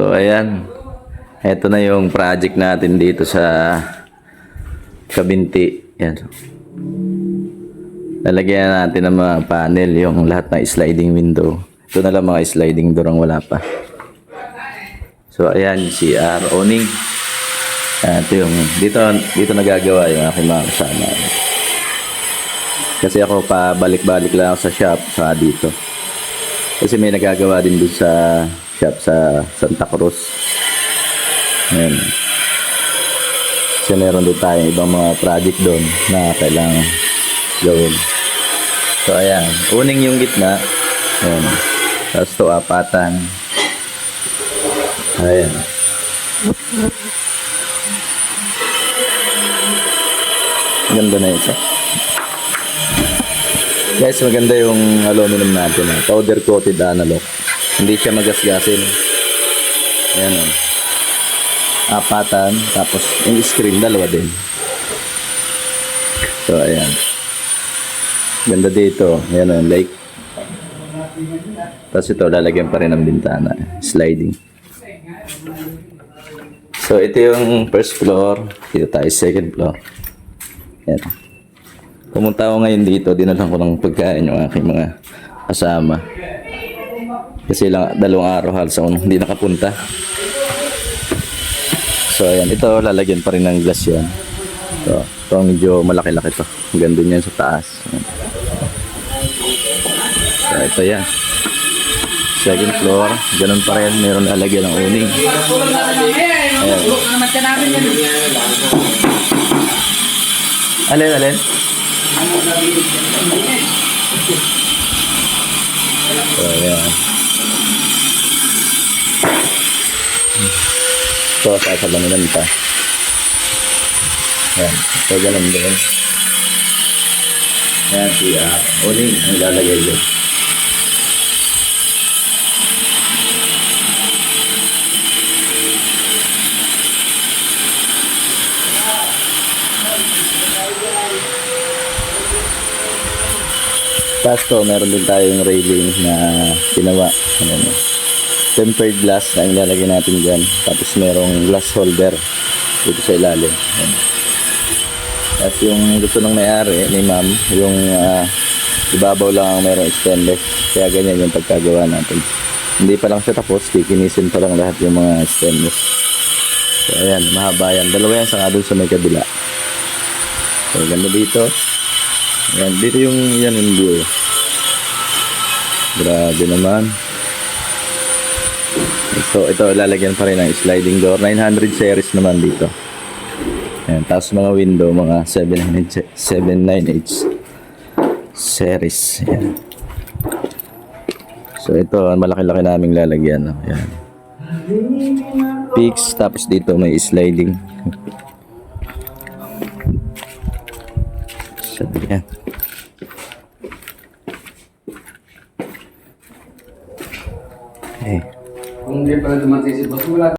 So ayan, ito na yung project natin dito sa Kabinti. Yan. Lalagyan natin ng mga panel, yung lahat ng sliding window. Ito na lang mga sliding door ang wala pa. So ayan, CR awning. Ito yung dito nagagawa yung aking mga kasama. Kasi ako pabalik-balik lang sa shop sa dito. Kasi may nagagawa din doon sa shop sa Santa Cruz. Ayan. Kasi meron doon tayong ibang mga project doon na kailangan gawin. So ayan, uning yung gitna. Ayan. Tapos ito apatan. Ayan. Ganda na ito. Guys, maganda yung aluminum natin. Powder coated analog. Hindi siya magasgasin. Ayan o. Apatan. Tapos yung screen, dalawa din. So, ayan. Ganda dito. Ayan o, like. Tapos ito, lalagyan pa rin ng bintana. Sliding. So, ito yung first floor. Dito tayo, second floor. Ayan. Pumunta ako ngayon dito, dinalang ko ng pagkain yung aking mga kasama. Kasi lang, 2 araw halos ako hindi nakapunta. So ayan, ito lalagyan pa rin ng glass yan. Ito medyo malaki-laki to. Ganda yan sa taas. So ito yan. Second floor, ganun pa rin, mayroon lalagyan ng uning. Ayan. Alin? So, ayan. So, sasalamin pa. Ayan. So, ganun din. Ayan, siya. Uling, ang lalagay dyan. Tapos to, meron din tayong railing na ginawa. Ayan. Tempered glass na ilalagay natin dyan. Tapos merong glass holder dito sa ilalim. Ayan. Tapos yung gusto ng may-ari ni ma'am, yung ibabaw lang ang merong stainless. Kaya ganyan yung pagkagawa natin. Hindi pa lang siya tapos, kikinisin pa lang lahat yung mga stainless. So ayan, mahaba yan. Dalawa yan sa nga doon sa may kabila. So ganda dito. Ayan, dito yung yan yung view. Grabe naman. So ito lalagyan pa rin ng sliding door. 900 series naman dito. Ayan, tapos mga window, mga 798 series. Ayan. So ito, malaki-laki naming lalagyan. Ayan. Fix, tapos dito may sliding. So ayan. Okay. Kung hindi pala dumating si Boss, wala